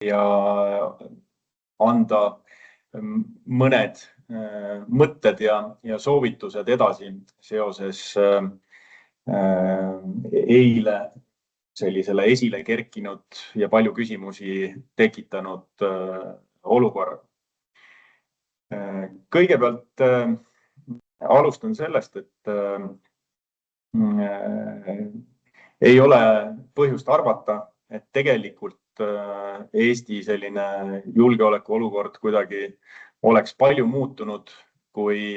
ja anda mõned mõtted ja soovitused edasi seoses eile sellisele esile kerkinud ja palju küsimusi tekitanud olukorra. Kõigepealt alustan sellest, et ei ole põhjust arvata, et tegelikult Eesti selline julgeolekuolukord kuidagi oleks palju muutunud kui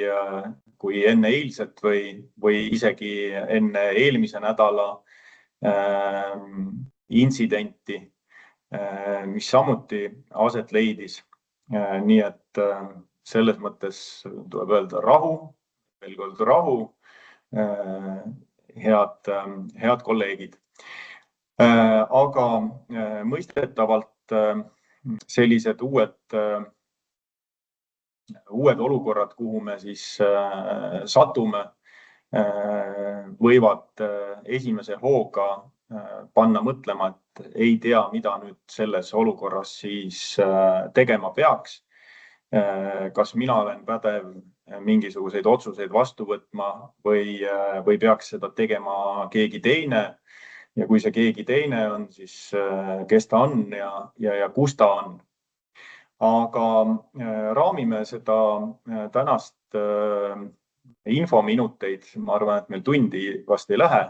enne eilset või isegi enne eelmise nädala intsidenti, mis samuti aset leidis. Nii et selles mõttes tuleb öelda rahu, veel kord rahu, head kolleegid. Aga mõistetavalt sellised uued olukorrad, kuhu me siis satume, võivad esimese hooga panna mõtlema, et ei tea, mida nüüd selles olukorras siis tegema peaks. Kas mina olen pädev mingisuguseid otsuseid vastu võtma või peaks seda tegema keegi teine? Ja kui see keegi teine on, siis kes ta on ja kus ta on. Aga raamime seda tänast infominuteid, ma arvan, et meil tundi vast ei lähe,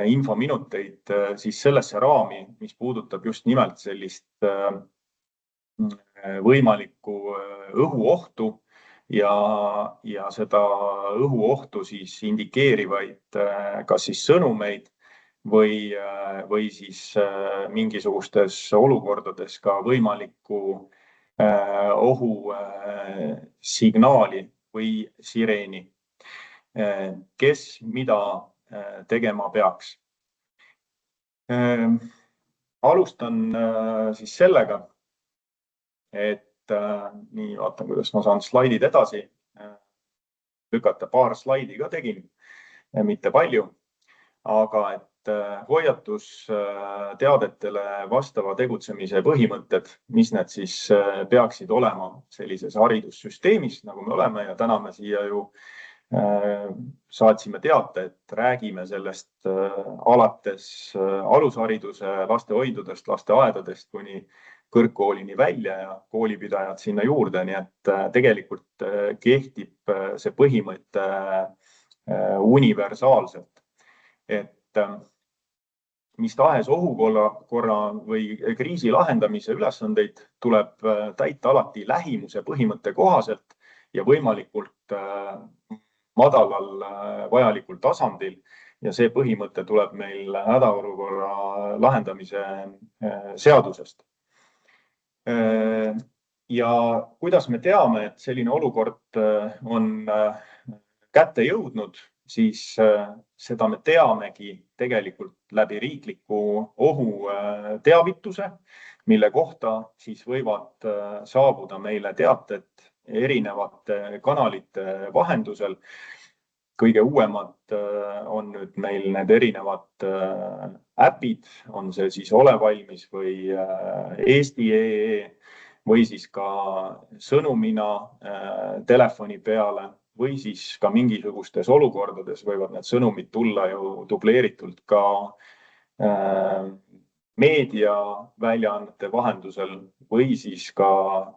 infominuteid siis sellesse raami, mis puudutab just nimelt sellist võimalikku õhuohtu ja seda õhuohtu siis indikeerivaid kas siis sõnumeid või siis mingisugustes olukordades ka võimalikku ohu signaali või sireeni. Kes mida tegema peaks? Alustan siis sellega, et nii vaatan, kuidas ma saan slaidid edasi lükata. Paar slaidi ka tegin, mitte palju, aga et hoiatusteadetele vastava tegutsemise põhimõtted, mis need siis peaksid olema sellises haridussüsteemis, nagu me oleme, ja täna me siia ju saatsime teate, et räägime sellest alates alushariduse lastehoidudest, lasteaedadest kuni kõrgkoolini välja ja koolipidajad sinna juurde, nii et tegelikult kehtib see põhimõte universaalselt, et mis tahes ohukorra või kriisi lahendamise ülesandeid tuleb täita alati lähimuse põhimõtte kohaselt ja võimalikult madalal vajalikul tasandil. Ja see põhimõte tuleb meil hädaolukorra lahendamise seadusest. Ja kuidas me teame, et selline olukord on kätte jõudnud, siis seda me teamegi tegelikult läbi riikliku ohuteavituse, mille kohta siis võivad saabuda meile teated erinevate kanalite vahendusel. Kõige uuemad on nüüd meil need erinevad äpid, on see siis Ole valmis või Eesti.ee või siis ka sõnumina telefoni peale. Või siis ka mingisugustes olukordades võivad need sõnumid tulla ju dubleeritult ka meediaväljaannete vahendusel või siis ka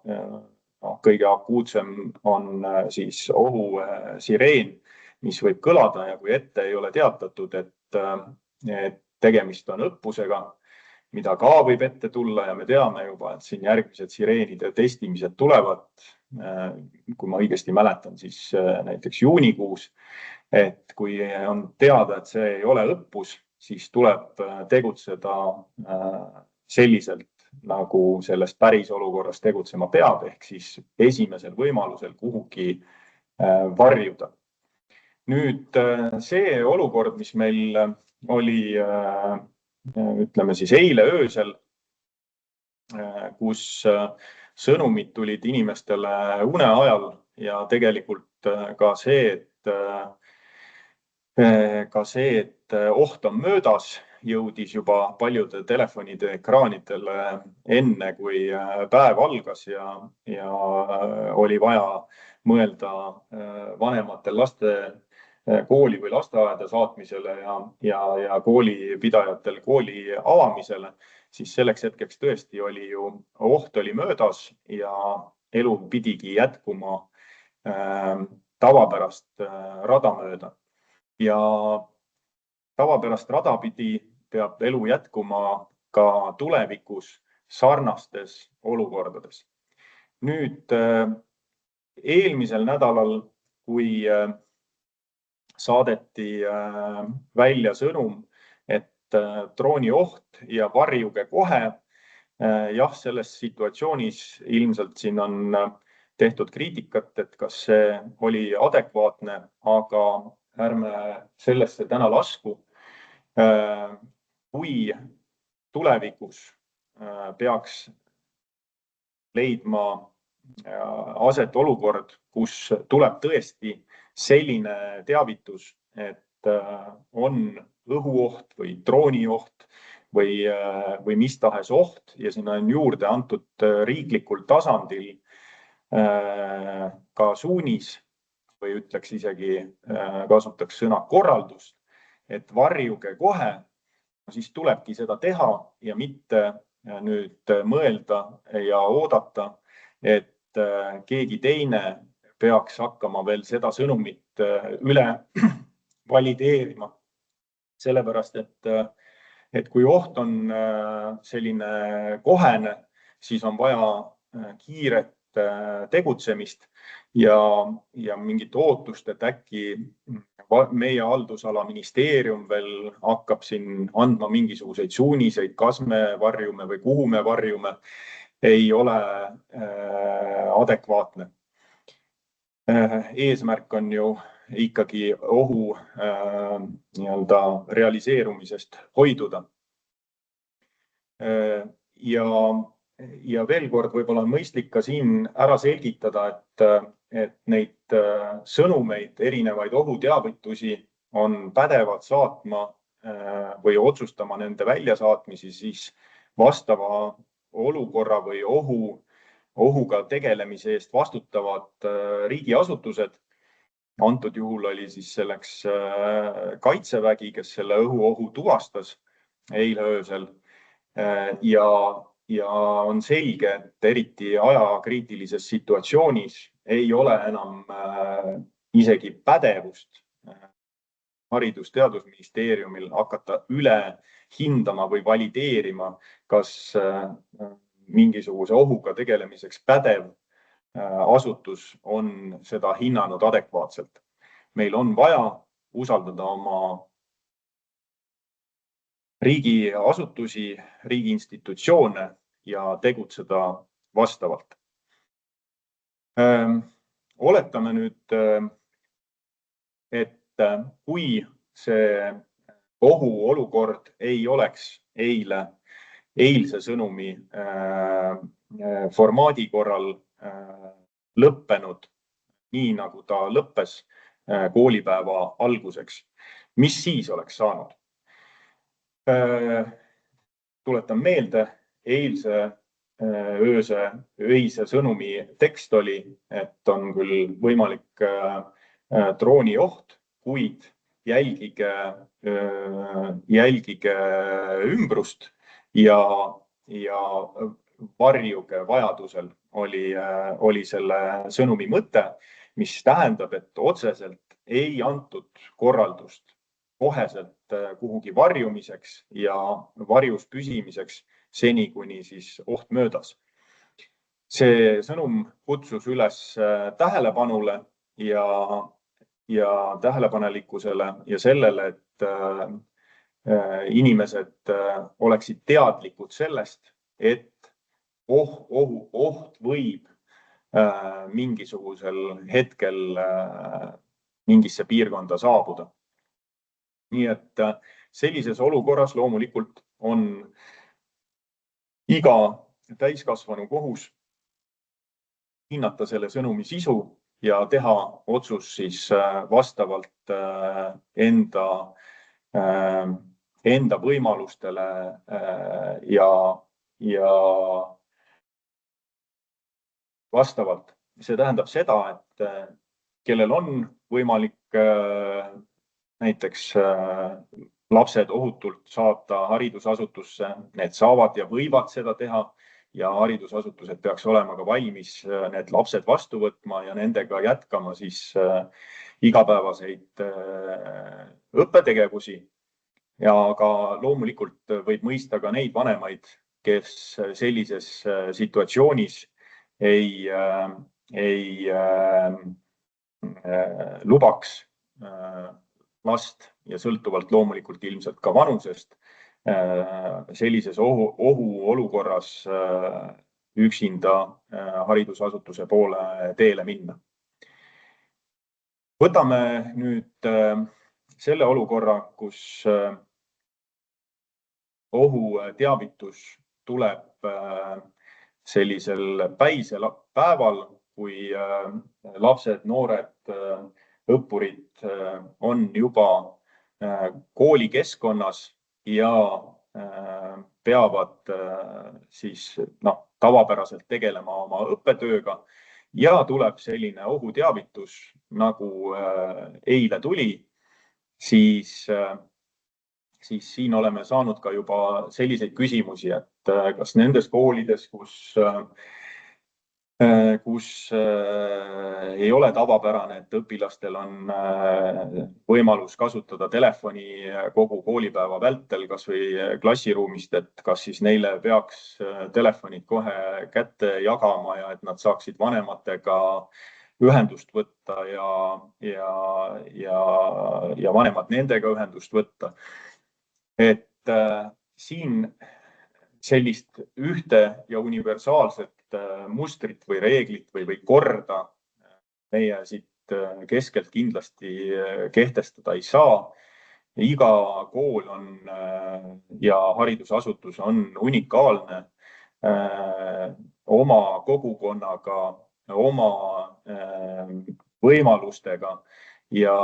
kõige akuutsem on siis ohusireen, mis võib kõlada ja kui ette ei ole teatatud, et tegemist on õppusega, mida ka võib ette tulla ja me teame juba, et siin järgmised sireenide testimised tulevad. Kui ma õigesti mäletan, siis näiteks juunikuus, et kui on teada, et see ei ole õppus, siis tuleb tegutseda selliselt, nagu selles päris olukorras tegutsema peab, ehk siis esimesel võimalusel kuhugi varjuda. Nüüd see olukord, mis meil oli, ütleme siis eile öösel, kus sõnumid tulid inimestele une ajal ja tegelikult ka see, et oht on möödas jõudis juba paljude telefonide ekraanidele enne, kui päev algas ja oli vaja mõelda vanematel laste kooli või lasteaeda saatmisele ja koolipidajatel kooli avamisele, siis selleks hetkeks tõesti oli ju, oht oli möödas ja elu pidigi jätkuma tavapärast rada mööda. Ja tavapärast rada pidi peab elu jätkuma ka tulevikus sarnastes olukordades. Nüüd eelmisel nädalal, kui saadeti välja sõnum, et droonioht ja varjuge kohe, jah, selles situatsioonis ilmselt siin on tehtud kriitikat, et kas see oli adekvaatne, aga ärme sellesse täna lasku. Kui tulevikus peaks leidma aset olukord, kus tuleb tõesti selline teavitus, et on õhuoht või droonioht või mis tahes oht ja siin on juurde antud riiklikul tasandil ka suunis või ütleks isegi, kasutaks sõna korraldust, et varjuge kohe, siis tulebki seda teha ja mitte nüüd mõelda ja oodata, et keegi teine peaks hakkama veel seda sõnumit üle valideerima. Sellepärast, et kui oht on selline kohene, siis on vaja kiiret tegutsemist ja mingit ootust, et äkki meie haldusala ministeerium veel hakkab siin andma mingisuguseid suuniseid, kas me varjume või kuhu me varjume, ei ole adekvaatne. Eesmärk on ju ikkagi ohu realiseerumisest hoiduda. Ja veel kord võib-olla on mõistlik ka siin ära selgitada, et neid sõnumeid, erinevaid ohuteavitusi on pädevad saatma või otsustama nende väljasaatmisi siis vastava olukorra või ohuga tegelemise eest vastutavad riigiasutused. Antud juhul oli siis selleks Kaitsevägi, kes selle õhuohu tuvastas eile öösel ja on selge, et eriti ajakriitilises situatsioonis ei ole enam isegi pädevust Haridus- ja Teadusministeeriumil hakata üle hindama või valideerima, kas mingisuguse ohuga tegelemiseks pädev asutus on seda hinnanud adekvaatselt. Meil on vaja usaldada oma riigiasutusi, riigi institutsioone ja tegutseda vastavalt. Oletame nüüd, et kui see ohuolukord ei oleks eilse sõnumi formaadi korral lõppenud nii, nagu ta lõppes koolipäeva alguseks, mis siis oleks saanud? Tuletan meelde, eilse öise sõnumi tekst oli, et on küll võimalik droonioht, kuid jälgige ümbrust ja varjuge vajadusel oli selle sõnumi mõte, mis tähendab, et otseselt ei antud korraldust koheselt kuhugi varjumiseks ja varjus püsimiseks seni, kuni siis oht möödas. See sõnum kutsus üles tähelepanule ja tähelepanelikkusele ja sellele, et inimesed oleksid teadlikud sellest, et oht võib mingisugusel hetkel mingisse piirkonda saabuda. Nii et sellises olukorras loomulikult on iga täiskasvanu kohus hinnata selle sõnumi sisu ja teha otsus siis vastavalt enda võimalustele ja vastavalt. See tähendab seda, et kellel on võimalik näiteks lapsed ohutult saata haridusasutusse, need saavad ja võivad seda teha ja haridusasutused peaks olema ka valmis need lapsed vastu võtma ja nendega jätkama siis igapäevaseid õppetegevusi. Ja ka loomulikult võib mõista ka neid vanemaid, kes sellises situatsioonis ei lubaks last ja sõltuvalt loomulikult ilmselt ka vanusest sellises ohuolukorras üksinda haridusasutuse poole teele minna. Võtame nüüd selle olukorra, kus ohuteavitus tuleb sellisel päisel päeval, kui lapsed, noored, õppurid on juba koolikeskkonnas ja peavad siis tavapäraselt tegelema oma õppetööga ja tuleb selline ohuteavitus, nagu eile tuli, siis siin oleme saanud ka juba selliseid küsimusi, et kas nendes koolides, kus ei ole tavapärane, et õpilastel on võimalus kasutada telefoni kogu koolipäeva vältel, kas või klassiruumist, et kas siis neile peaks telefonid kohe kätte jagama ja et nad saaksid vanematega ühendust võtta ja vanemad nendega ühendust võtta. Et siin sellist ühte ja universaalset mustrit või reeglit või korda meie siit keskelt kindlasti kehtestada ei saa. Iga kool on ja haridusasutus on unikaalne oma kogukonnaga, oma võimalustega ja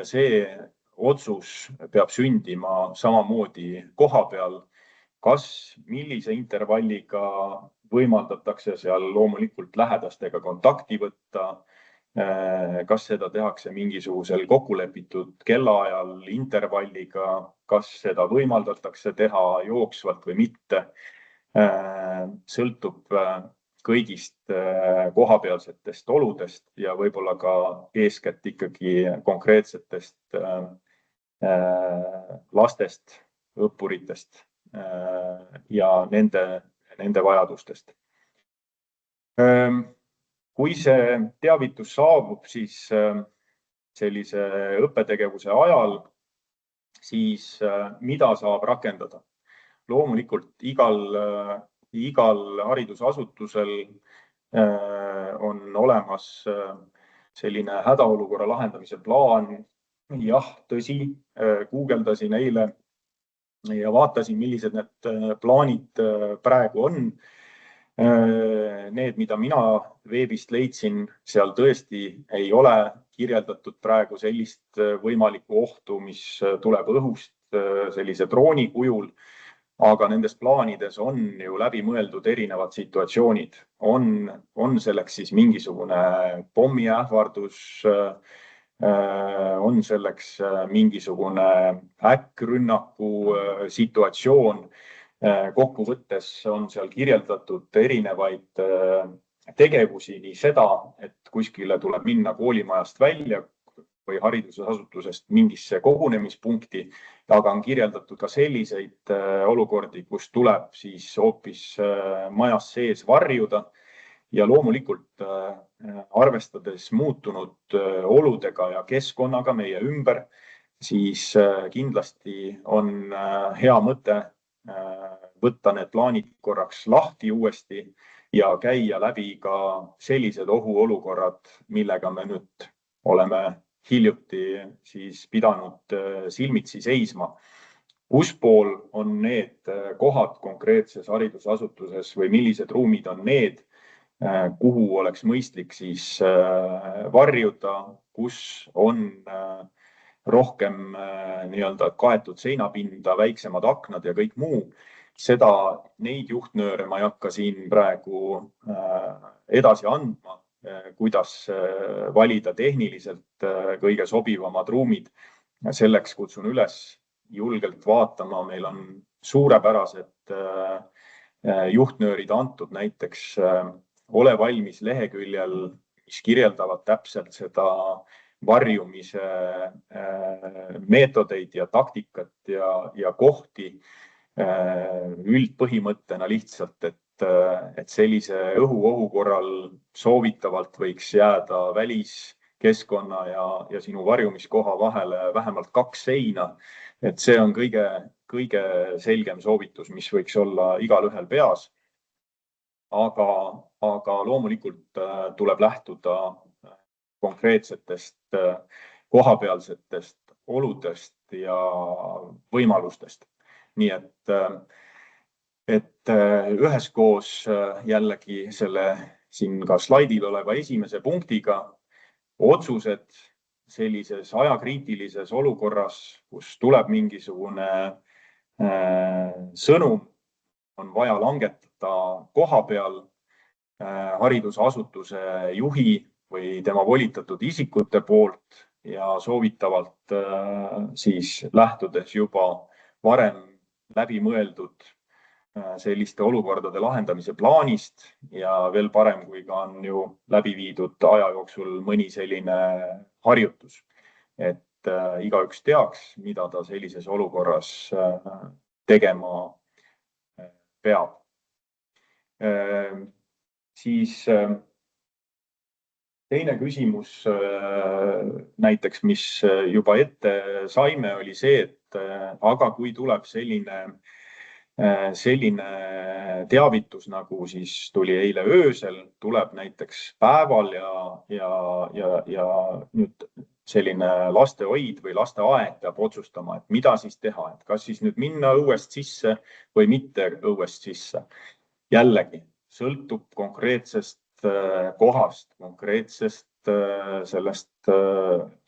see otsus peab sündima samamoodi koha peal, kas millise intervalliga võimaldatakse seal loomulikult lähedastega kontakti võtta, kas seda tehakse mingisugusel kokkulepitud kellaajal intervalliga, kas seda võimaldatakse teha jooksvalt või mitte, sõltub kõigist kohapealsetest oludest ja võib-olla ka eeskätt ikkagi konkreetsetest lastest, õppuritest ja nende vajadustest. Kui see teavitus saabub siis sellise õppetegevuse ajal, siis mida saab rakendada? Loomulikult igal haridusasutusel on olemas selline hädaolukorra lahendamise plaan. Jah, tõsi, guugeldasin eile ja vaatasin, millised need plaanid praegu on. Need, mida mina veebist leidsin, seal tõesti ei ole kirjeldatud praegu sellist võimalikku ohtu, mis tuleb õhust sellise drooni kujul, aga nendes plaanides on ju läbi mõeldud erinevad situatsioonid. On selleks siis mingisugune pommiähvardus, on selleks mingisugune äkkrünnaku situatsioon. Kokkuvõttes on seal kirjeldatud erinevaid tegevusi, nii seda, et kuskile tuleb minna koolimajast välja või haridusasutusest mingisse kogunemispunkti, aga on kirjeldatud ka selliseid olukordi, kus tuleb siis hoopis majas sees varjuda. Ja loomulikult arvestades muutunud oludega ja keskkonnaga meie ümber, siis kindlasti on hea mõte võtta need plaanid korraks lahti uuesti ja käia läbi ka sellised ohuolukorrad, millega me nüüd oleme hiljuti siis pidanud silmitsi seisma. Kuspool on need kohad konkreetses haridusasutuses või millised ruumid on need, kuhu oleks mõistlik siis varjuda, kus on rohkem nii-öelda kaetud seinapinda, väiksemad aknad ja kõik muu. Neid juhtnööre ma ei hakka siin praegu edasi andma, kuidas valida tehniliselt kõige sobivamad ruumid. Selleks kutsun üles julgelt vaatama. Meil on suurepärased juhtnöörid antud näiteks Ole valmis leheküljel, mis kirjeldavad täpselt seda varjumise meetodeid ja taktikat ja kohti üldpõhimõttena lihtsalt, et sellise õhuohu korral soovitavalt võiks jääda väliskeskkonna ja sinu varjumiskoha vahele vähemalt 2 seina. Et see on kõige selgem soovitus, mis võiks olla igalühel peas. Aga loomulikult tuleb lähtuda konkreetsetest kohapealsetest oludest ja võimalustest. Nii et üheskoos jällegi selle siin ka slaidil oleva esimese punktiga otsused sellises ajakriitilises olukorras, kus tuleb mingisugune sõnum, on vaja langetada koha peal haridusasutuse juhi või tema volitatud isikute poolt ja soovitavalt siis lähtudes juba varem läbimõeldud selliste olukordade lahendamise plaanist ja veel parem, kui ka on ju läbi viidud aja jooksul mõni selline harjutus, et igaüks teaks, mida ta sellises olukorras tegema peab. Siis teine küsimus näiteks, mis juba ette saime, oli see, et aga kui tuleb selline teavitus, nagu siis tuli eile öösel, tuleb näiteks päeval ja nüüd selline lastehoid või lasteaed peab otsustama, et mida siis teha, et kas siis nüüd minna õuest sisse või mitte õuest sisse. Jällegi sõltub konkreetsest kohast, konkreetsest sellest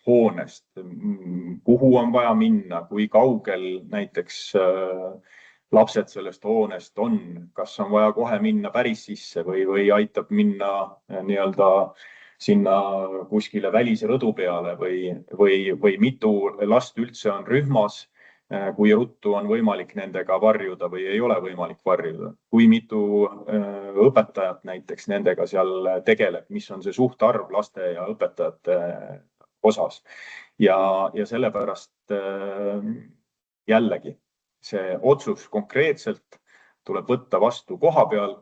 hoonest, kuhu on vaja minna, kui kaugel näiteks lapsed sellest hoonest on, kas on vaja kohe minna päris sisse või aitab minna nii-öelda sinna kuskile välisrõdu peale või mitu last üldse on rühmas, kui ruttu on võimalik nendega varjuda või ei ole võimalik varjuda, kui mitu õpetajat näiteks nendega seal tegeleb, mis on see suhtarv laste ja õpetajate osas. Ja sellepärast jällegi see otsus konkreetselt tuleb võtta vastu koha peal.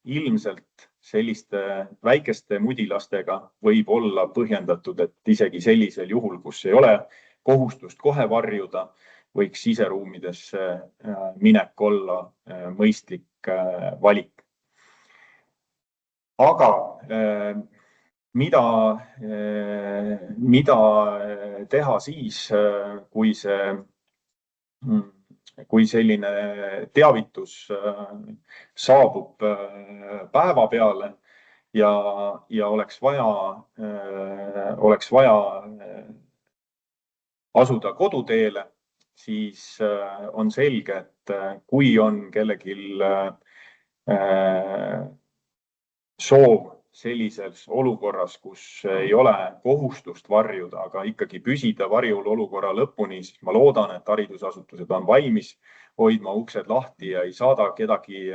Ilmselt selliste väikeste mudilastega võib olla põhjendatud, et isegi sellisel juhul, kus ei ole kohustust kohe varjuda, võiks siseruumidesse minek olla mõistlik valik. Aga mida teha siis, kui selline teavitus saabub päeva peale ja oleks vaja asuda koduteele, siis on selge, et kui on kellelgi soov sellises olukorras, kus ei ole kohustust varjuda, aga ikkagi püsida varjul olukorra lõpuni, siis ma loodan, et haridusasutused on valmis hoidma uksed lahti ja ei saada kedagi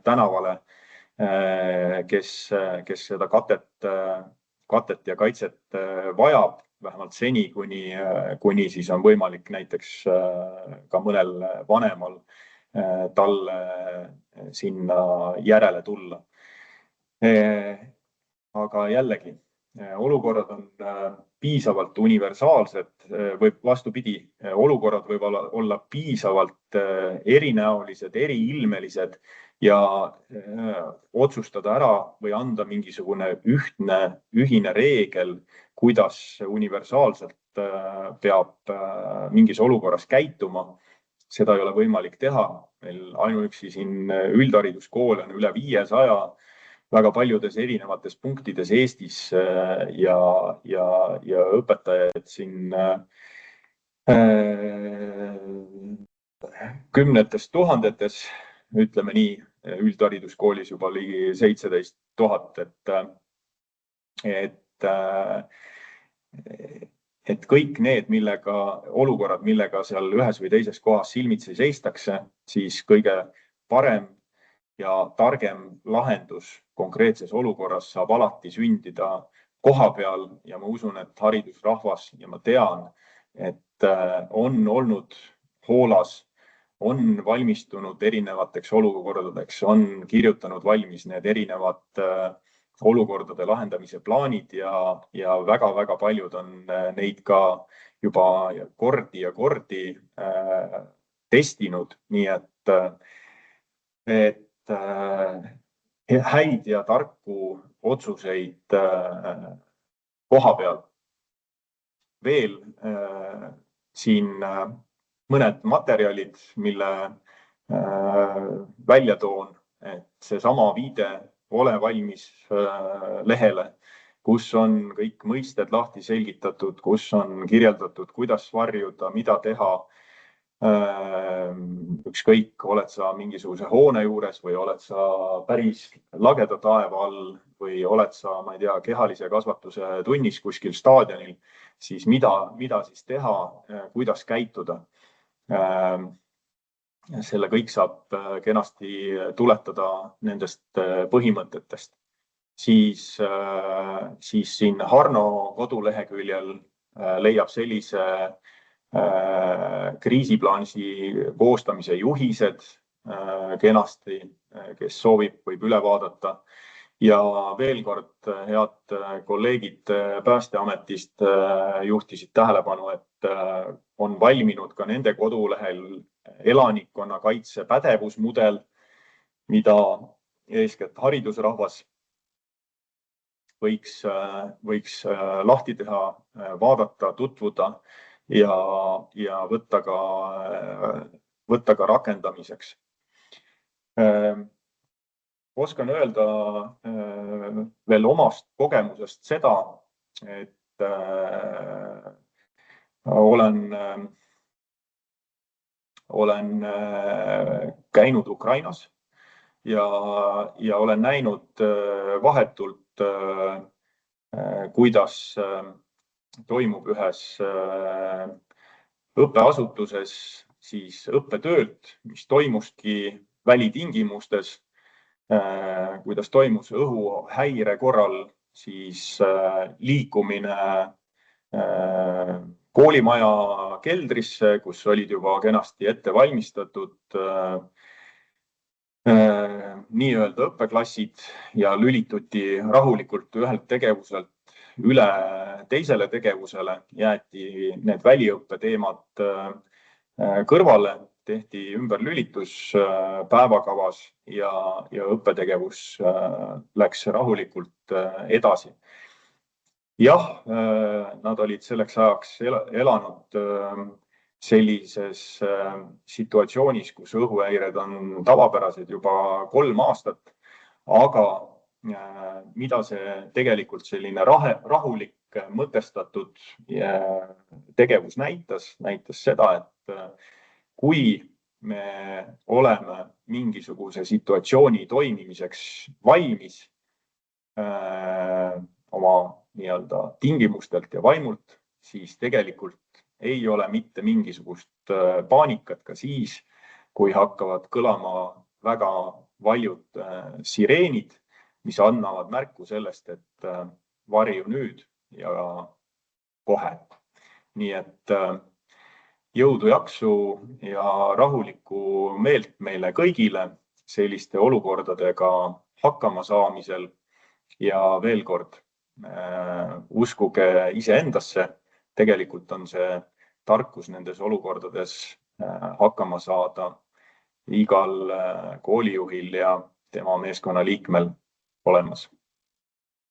tänavale, kes seda katet ja kaitset vajab, vähemalt seni, kuni siis on võimalik näiteks ka mõnel vanemal talle sinna järele tulla. Aga jällegi, olukorrad on piisavalt universaalsed või vastupidi, olukorrad võivad olla piisavalt erinäolised, eriilmelised ja otsustada ära või anda mingisugune ühine reegel, kuidas universaalselt peab mingis olukorras käituma. Seda ei ole võimalik teha. Meil ainuüksi siin üldhariduskoole on üle 500 väga paljudes erinevates punktides Eestis ja õpetajaid siin Kümnetes tuhandetes, ütleme nii, üldhariduskoolis juba ligi 17 000, et kõik need olukorrad, millega seal ühes või teises kohas silmitsi seistakse, siis kõige parem ja targem lahendus konkreetses olukorras saab alati sündida koha peal ja ma usun, et haridusrahvas ja ma tean, et on olnud hoolas, on valmistunud erinevateks olukordadeks, on kirjutanud valmis need erinevad olukordade lahendamise plaanid ja väga-väga paljud on neid ka juba kordi ja kordi testinud, nii et häid ja tarku otsuseid koha peal. Veel siin mõned materjalid, mille välja toon, et seesama viide Ole valmis lehele, kus on kõik mõisted lahti selgitatud, kus on kirjeldatud, kuidas varjuda, mida teha. Ükskõik, oled sa mingisuguse hoone juures või oled sa päris lageda taeva all või oled sa, ma ei tea, kehalise kasvatuse tunnis kuskil staadionil, siis mida siis teha, kuidas käituda. Selle kõik saab kenasti tuletada nendest põhimõtetest. Siis siin Harno koduleheküljel leiab sellise kriisiplaani koostamise juhised kenasti, kes soovib, võib üle vaadata. Ja veel kord, head kolleegid Päästeametist juhtisid tähelepanu, et on valminud ka nende kodulehel elanikkonnakaitse pädevusmudel, mida eeskätt haridusrahvas võiks lahti teha, vaadata, tutvuda ja võtta ka rakendamiseks. Oskan öelda veel omast kogemusest seda, et olen käinud Ukrainas ja olen näinud vahetult, kuidas toimub ühes õppeasutuses siis õppetöölt, mis toimuski välitingimustes, kuidas toimus õhuhäire korral siis liikumine koolimaja keldrisse, kus olid juba kenasti ette valmistatud nii-öelda õppeklassid ja lülituti rahulikult ühelt tegevuselt üle teisele tegevusele, jäeti need väliõppe teemad kõrvale, tehti ümberlülitus päevakavas ja õppetegevus läks rahulikult edasi. Jah, nad olid selleks ajaks elanud sellises situatsioonis, kus õhuhäired on tavapärased juba 3 aastat, aga mida see tegelikult selline rahulik mõtestatud tegevus näitas seda, et kui me oleme mingisuguse situatsiooni toimimiseks valmis oma nii-öelda tingimustelt ja vaimult, siis tegelikult ei ole mitte mingisugust paanikat ka siis, kui hakkavad kõlama väga paljud sireenid, mis annavad märku sellest, et varju nüüd ja kohe. Nii et jõudu, jaksu ja rahulikku meelt meile kõigile selliste olukordadega hakkama saamisel ja veel kord uskuge iseendasse, tegelikult on see tarkus nendes olukordades hakkama saada igal koolijuhil ja tema meeskonna liikmel olemas.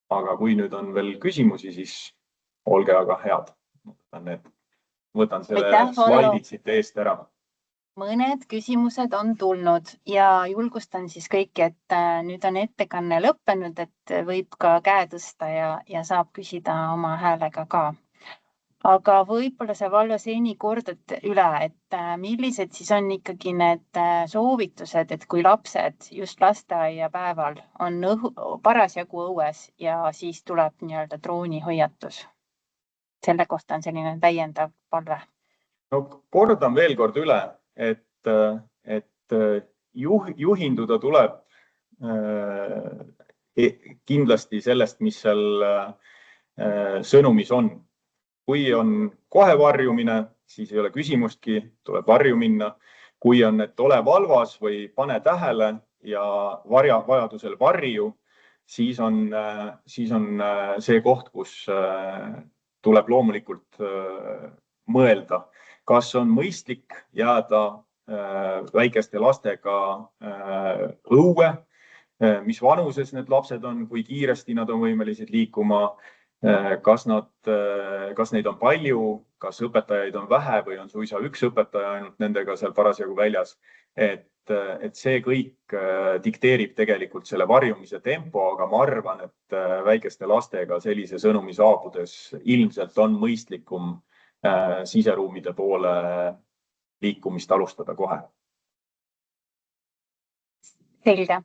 Aga kui nüüd on veel küsimusi, siis olge aga head. Võtan selle slaidid siit eest ära. Mõned küsimused on tulnud ja julgustan siis kõiki, et nüüd on ettekanne lõppenud, et võib ka käe tõsta ja saab küsida oma häälega ka. Aga võib-olla sa, Vallo, seni kordad üle, et millised siis on ikkagi need soovitused, et kui lapsed just lasteaiapäeval on parasjagu õues ja siis tuleb nii-öelda droonihoiatus. Selle kohta on selline täiendav palve. No, kordan veel kord üle, et juhinduda tuleb kindlasti sellest, mis seal sõnumis on. Kui on kohe varjumine, siis ei ole küsimustki, tuleb varju minna. Kui on, et ole valvas või pane tähele ja vajadusel varju, siis on see koht, kus tuleb loomulikult mõelda, kas on mõistlik jääda väikeste lastega õue, mis vanuses need lapsed on, kui kiiresti nad on võimelised liikuma, kas neid on palju, kas õpetajaid on vähe või on suisa üks õpetaja ainult nendega seal parasjagu väljas. Et see kõik dikteerib tegelikult selle varjumise tempo, aga ma arvan, et väikeste lastega sellise sõnumi saabudes ilmselt on mõistlikum siseruumide poole liikumist alustada kohe. Selge.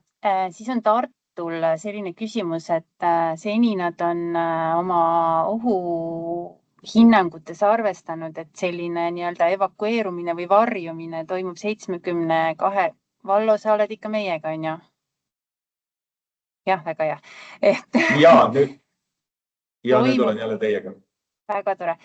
Siis on Tartul selline küsimus, et seni nad on oma ohuhinnangutes arvestanud, et selline nii-öelda evakueerumine või varjumine toimub 72. Vallo, sa oled ikka meiega, on ju? Jah, väga hea. Nüüd olen jälle teiega. Väga tore.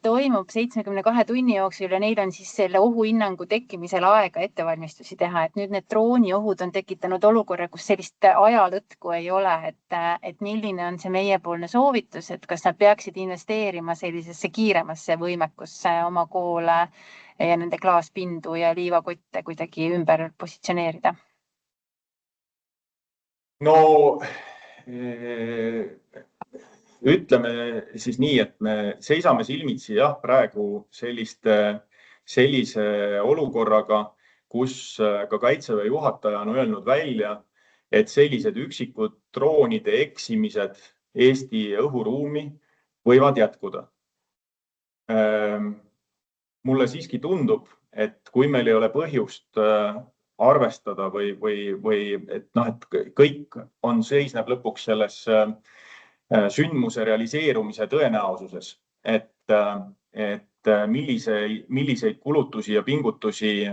Toimub 72 tunni jooksul ja neil on siis selle ohuhinnangu tekkimisel aega ettevalmistusi teha. Et nüüd need drooniohud on tekitanud olukorra, kus sellist ajalõtku ei ole. Et milline on see meiepoolne soovitus, et kas nad peaksid investeerima sellisesse kiiremasse võimekusse oma koole ja nende klaaspindu ja liivakotte kuidagi ümber positsioneerida? No, ütleme siis nii, et me seisame silmitsi praegu sellise olukorraga, kus ka Kaitseväe juhataja on öelnud välja, et sellised üksikud droonide eksimised Eesti õhuruumi võivad jätkuda. Mulle siiski tundub, et kui meil ei ole põhjust arvestada või et kõik seisneb lõpuks selles sündmuse realiseerumise tõenäosuses, et milliseid kulutusi ja pingutusi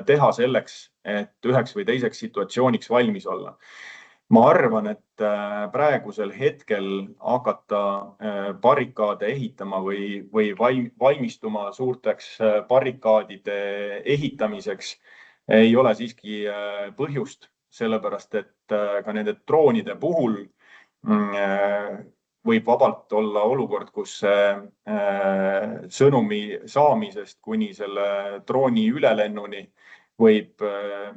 teha selleks, et üheks või teiseks situatsiooniks valmis olla. Ma arvan, et praegusel hetkel hakata barrikaade ehitama või valmistuma suurteks barrikaadide ehitamiseks ei ole siiski põhjust, sellepärast et ka nende droonide puhul võib vabalt olla olukord, kus sõnumi saamisest kuni selle drooni ülelennuni võib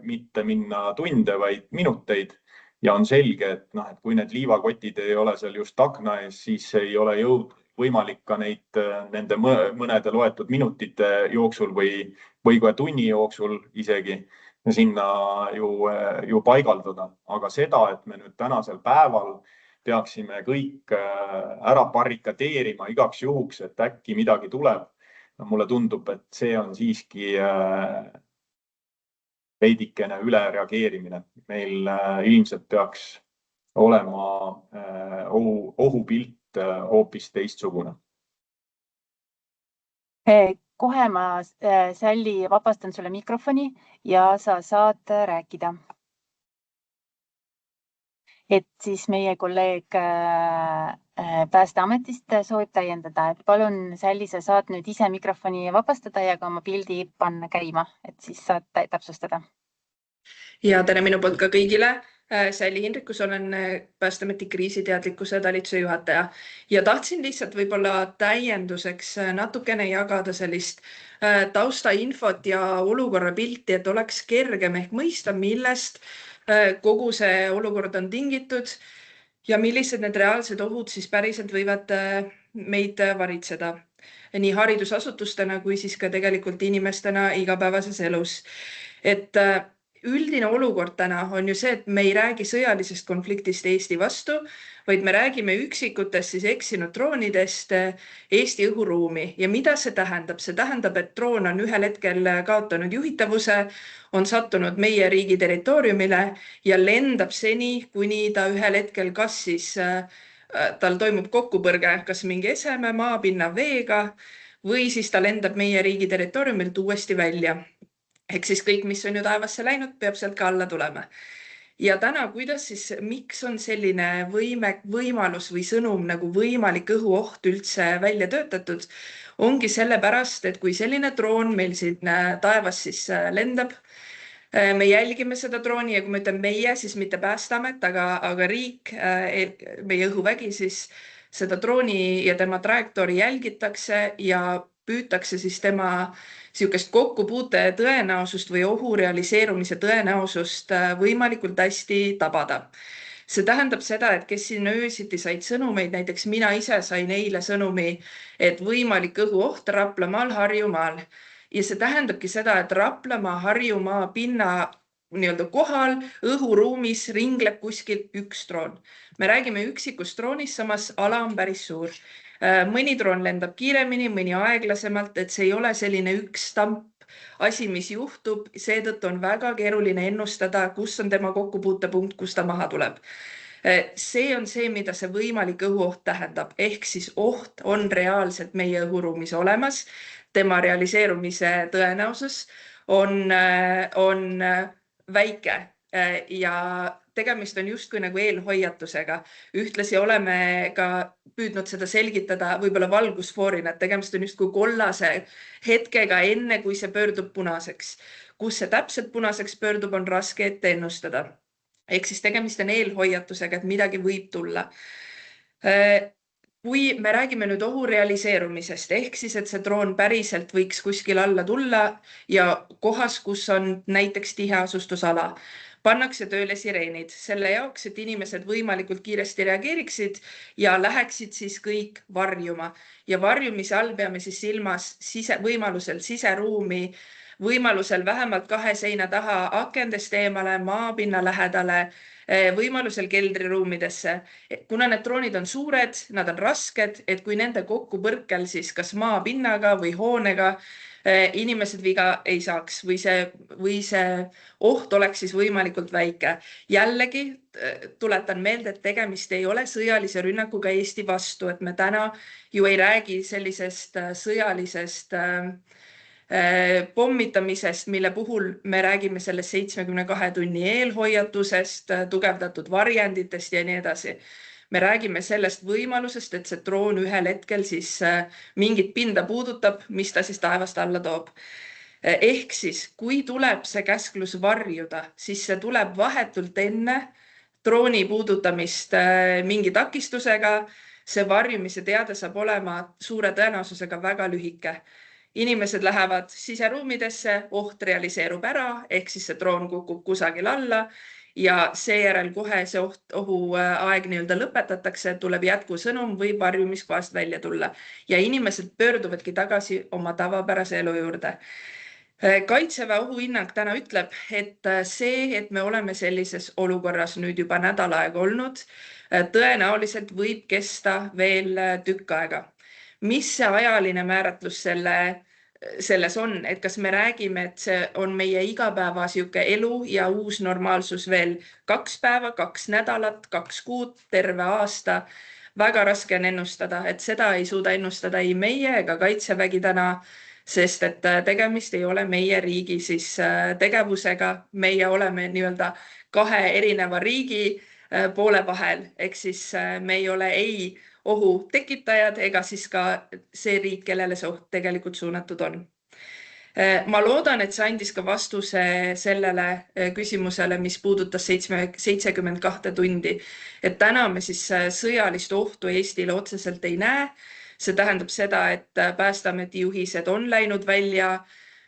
mitte minna tunde, vaid minuteid. Ja on selge, et kui need liivakotid ei ole seal just akna ees, siis ei ole võimalik ka nende mõnede loetud minutite jooksul või ka tunni jooksul isegi sinna ju paigaldada. Aga seda, et me nüüd tänasel päeval peaksime kõik ära barrikadeerima igaks juhuks, et äkki midagi tuleb. Mulle tundub, et see on siiski veidikene ülereageerimine. Meil ilmselt peaks olema ohupilt hoopis teistsugune. Kohe ma, Salli, vabastan sulle mikrofoni ja sa saad rääkida. Et siis meie kolleeg Päästeametist soovib täiendada, et palun, Salli, sa saad nüüd ise mikrofoni vabastada ja ka oma pildi panna käima, et siis saad täpsustada. Ja tere minu poolt ka kõigile. Salli Hinrikus, olen Päästeameti kriisiteadlikkuse talituse juhataja ja tahtsin lihtsalt võib-olla täienduseks natukene jagada sellist taustainfot ja olukorra pilti, et oleks kergem ehk mõista, millest kogu see olukord on tingitud ja millised need reaalsed ohud siis päriselt võivad meid varitseda. Nii haridusasutustena kui siis ka tegelikult inimestena igapäevases elus. Et üldine olukord täna on ju see, et me ei räägi sõjalisest konfliktist Eesti vastu, vaid me räägime üksikutest siis eksinud droonidest Eesti õhuruumi. Ja mida see tähendab? See tähendab, et droon on ühel hetkel kaotanud juhitavuse, on sattunud meie riigi territooriumile ja lendab seni, kuni ta ühel hetkel kas siis tal toimub kokkupõrge kas mingi eseme, maapinna, veega või siis ta lendab meie riigi territooriumilt uuesti välja. Ehk siis kõik, mis on ju taevasse läinud, peab sealt ka alla tulema. Ja täna, kuidas siis, miks on selline võimalus või sõnum nagu võimalik õhuoht üldse välja töötatud, ongi sellepärast, et kui selline droon meil siin taevas siis lendab, me jälgime seda drooni ja kui me ütleme meie, siis mitte Päästeamet, aga riik, meie õhuvägi, siis seda drooni ja tema trajektoori jälgitakse ja püütakse siis tema siukest kokkupuute tõenäosust või ohu realiseerumise tõenäosust võimalikult hästi tabada. See tähendab seda, et kes siin öösiti said sõnumeid, näiteks mina ise sain eile sõnumi, et võimalik õhuoht Raplamaal, Harjumaal. Ja see tähendabki seda, et Raplamaa, Harjumaa pinna nii-öelda kohal õhuruumis ringleb kuskil üks droon. Me räägime üksikust droonist, samas ala on päris suur. Mõni droon lendab kiiremini, mõni aeglasemalt, et see ei ole selline üks stamp asi, mis juhtub. Seetõttu on väga keeruline ennustada, kus on tema kokkupuutepunkt, kus ta maha tuleb. See on see, mida see võimalik õhuoht tähendab. Ehk siis oht on reaalselt meie õhuruumis olemas. Tema realiseerumise tõenäosus on väike ja tegemist on justkui nagu eelhoiatusega. Ühtlasi oleme ka püüdnud seda selgitada võib-olla valgusfoorina, et tegemist on justkui kollase hetkega enne, kui see pöördub punaseks. Kus see täpselt punaseks pöördub, on raske ette ennustada. Ehk siis tegemist on eelhoiatusega, et midagi võib tulla. Kui me räägime nüüd ohu realiseerumisest, ehk siis, et see droon päriselt võiks kuskil alla tulla ja kohas, kus on näiteks tiheasustusala, pannakse tööle sireenid selle jaoks, et inimesed võimalikult kiiresti reageeriksid ja läheksid siis kõik varjuma. Ja varjumise all peame siis silmas võimalusel siseruumi, võimalusel vähemalt 2 seina taha, akendest eemale, maapinna lähedale, võimalusel keldriruumidesse. Kuna need droonid on suured, nad on rasked, et kui nende kokkupõrkel siis kas maapinnaga või hoonega inimesed viga ei saaks või see oht oleks siis võimalikult väike. Jällegi tuletan meelde, et tegemist ei ole sõjalise rünnakuga Eesti vastu, et me täna ju ei räägi sellisest sõjalisest pommitamisest, mille puhul me räägime sellest 72 tunni eelhoiatusest, tugevdatud varjenditest ja nii edasi. Me räägime sellest võimalusest, et see droon ühel hetkel siis mingit pinda puudutab, mis ta siis taevast alla toob. Ehk siis, kui tuleb see käsklus varjuda, siis see tuleb vahetult enne drooni puudutamist mingi takistusega. See varjumise teade saab olema suure tõenäosusega väga lühike. Inimesed lähevad siseruumidesse, oht realiseerub ära, ehk siis see droon kukub kusagil alla ja seejärel kohe see ohuaeg nii-öelda lõpetatakse, tuleb jätkusõnum või varjumiskohast välja tulla ja inimesed pöörduvadki tagasi oma tavapärase elu juurde. Kaitseväe ohuhinnang täna ütleb, et see, et me oleme sellises olukorras nüüd juba nädal aega olnud, tõenäoliselt võib kesta veel tükk aega. Mis see ajaline määratlus selles on, et kas me räägime, et see on meie igapäeva sihuke elu ja uus normaalsus veel 2 päeva, 2 nädalat, 2 kuud, terve aasta. Väga raske on ennustada, et seda ei suuda ennustada ei meie ega Kaitsevägi täna, sest et tegemist ei ole meie riigi siis tegevusega. Meie oleme nii-öelda 2 erineva riigi poole vahel, ehk siis me ei ole ei ohu tekitajad ega siis ka see riik, kellele see oht tegelikult suunatud on. Ma loodan, et see andis ka vastuse sellele küsimusele, mis puudutas 72 tundi. Et täna me siis sõjalist ohtu Eestile otseselt ei näe. See tähendab seda, et Päästeameti juhised on läinud välja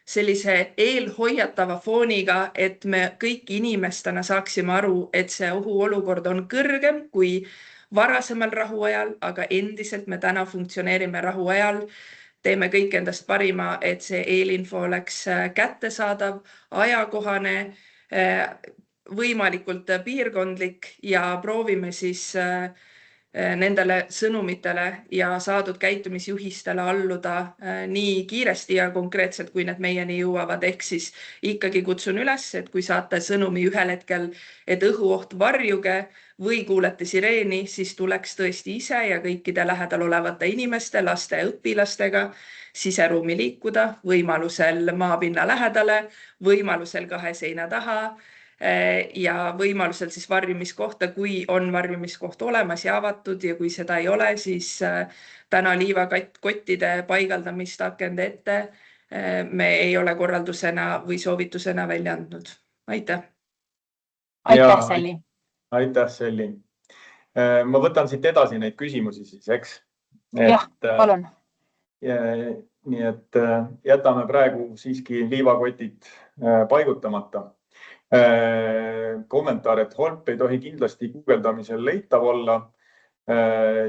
sellise eelhoiatava fooniga, et me kõik inimestena saaksime aru, et see ohuolukord on kõrgem kui varasemal rahuajal, aga endiselt me täna funktsioneerime rahuajal. Teeme kõik endast parima, et see eelinfo oleks kättesaadav, ajakohane, võimalikult piirkondlik ja proovime siis nendele sõnumitele ja saadud käitumisjuhistele alluda nii kiiresti ja konkreetselt, kui need meieni jõuavad. Ehk siis ikkagi kutsun üles, et kui saate sõnumi ühel hetkel, et õhuoht, varjuge või kuulete sireeni, siis tuleks tõesti ise ja kõikide lähedal olevate inimeste, laste ja õpilastega siseruumi liikuda, võimalusel maapinna lähedale, võimalusel 2 seina taha ja võimalusel siis varjumiskohta, kui on varjumiskoht olemas ja avatud, ja kui seda ei ole, siis täna liivakottide paigaldamist akende ette me ei ole korraldusena või soovitusena välja andnud. Aitäh! Aitäh, Selli! Aitäh, Selli! Ma võtan siit edasi neid küsimusi siis, eks? Jah, palun! Nii et jätame praegu siiski liivakotid paigutamata. Kommentaar, et holp ei tohi kindlasti guugeldamisel leitav olla.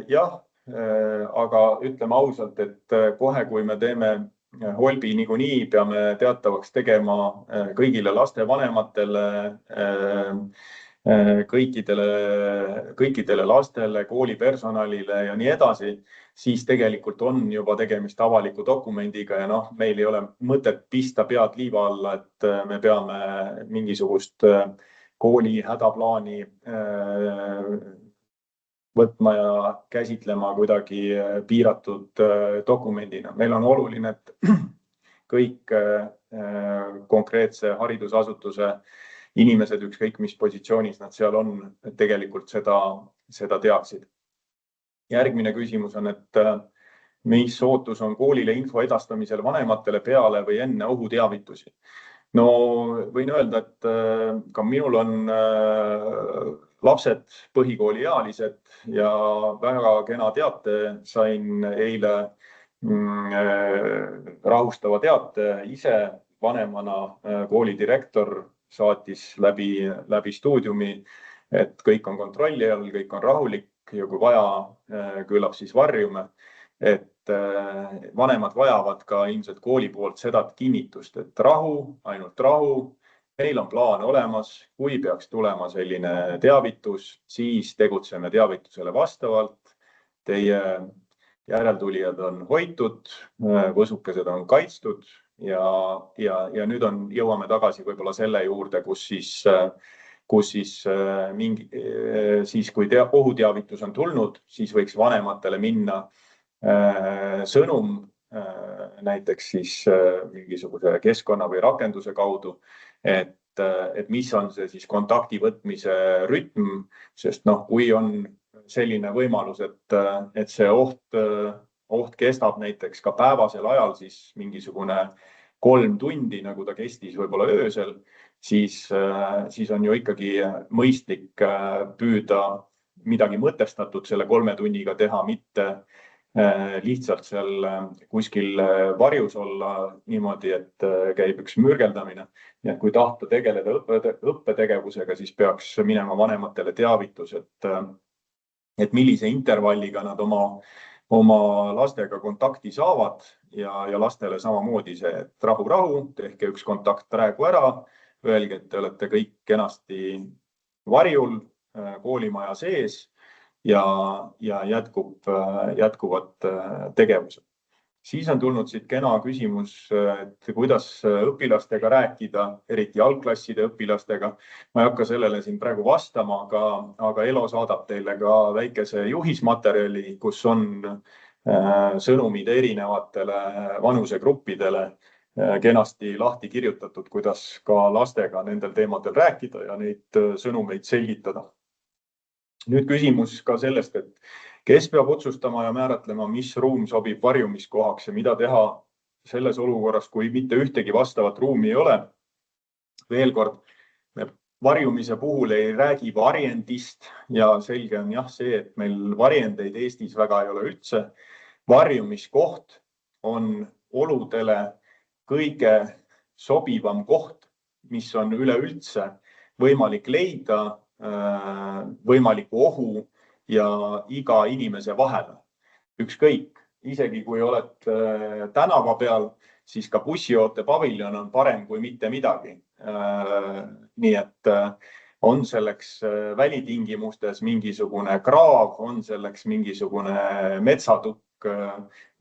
Jah, aga ütleme ausalt, et kohe, kui me teeme holbi niikuinii, peame teatavaks tegema kõigile lastevanematele, kõikidele lastele, koolipersonalile ja nii edasi, siis tegelikult on juba tegemist avaliku dokumendiga ja meil ei ole mõtet pista pead liiva alla, et me peame mingisugust kooli hädaplaani võtma ja käsitlema kuidagi piiratud dokumendina. Meil on oluline, et kõik konkreetse haridusasutuse inimesed, ükskõik mis positsioonis nad seal on, tegelikult seda teaksid. Järgmine küsimus on, et mis ootus on koolile info edastamisel vanematele peale või enne ohuteavitusi? No võin öelda, et ka minul on lapsed põhikooliealised ja väga kena teate sain eile rahustava teate ise vanemana. Koolidirektor saatis läbi stuudiumi, et kõik on kontrolli all, kõik on rahulik ja kui vaja, küllap siis varjume. Et vanemad vajavad ka ilmselt kooli poolt seda kinnitust, et rahu, ainult rahu. Meil on plaan olemas, kui peaks tulema selline teavitus, siis tegutseme teavitusele vastavalt. Teie järeltulijad on hoitud, võsukesed on kaitstud ja nüüd jõuame tagasi võib-olla selle juurde, kus siis kui ohuteavitus on tulnud, siis võiks vanematele minna sõnum näiteks siis mingisuguse keskkonna või rakenduse kaudu, et mis on see siis kontakti võtmise rütm, sest kui on selline võimalus, et see oht kestab näiteks ka päevasel ajal, siis mingisugune 3 tundi, nagu ta kestis võib-olla öösel, siis on ju ikkagi mõistlik püüda midagi mõtestatud selle 3 tunniga teha, mitte lihtsalt seal kuskil varjus olla niimoodi, et käib üks mürgeldamine. Ja kui tahta tegeleda õppetegevusega, siis peaks minema vanematele teavitus, et millise intervalliga nad oma lastega kontakti saavad ja lastele samamoodi see, et rahu, tehke üks kontakt praegu ära, öelge, et te olete kõik kenasti varjul koolimaja sees ja jätkuvad tegevused. Siis on tulnud siit kena küsimus, et kuidas õpilastega rääkida, eriti algklasside õpilastega. Ma ei hakka sellele siin praegu vastama, aga Elo saadab teile ka väikese juhismaterjali, kus on sõnumid erinevatele vanusegruppidele kenasti lahti kirjutatud, kuidas ka lastega nendel teemadel rääkida ja neid sõnumeid selgitada. Nüüd küsimus ka sellest, et kes peab otsustama ja määratlema, mis ruum sobib varjumiskohaks ja mida teha selles olukorras, kui mitte ühtegi vastavat ruumi ei ole. Veel kord, me varjumise puhul ei räägi varjendist ja selge on see, et meil varjendeid Eestis väga ei ole üldse. Varjumiskoht on oludele kõige sobivam koht, mis on üleüldse võimalik leida võimaliku ohu ja iga inimese vahele. Ükskõik, isegi kui oled tänava peal, siis ka bussioote paviljon on parem kui mitte midagi. Nii et on selleks välitingimustes mingisugune kraav, on selleks mingisugune metsatukk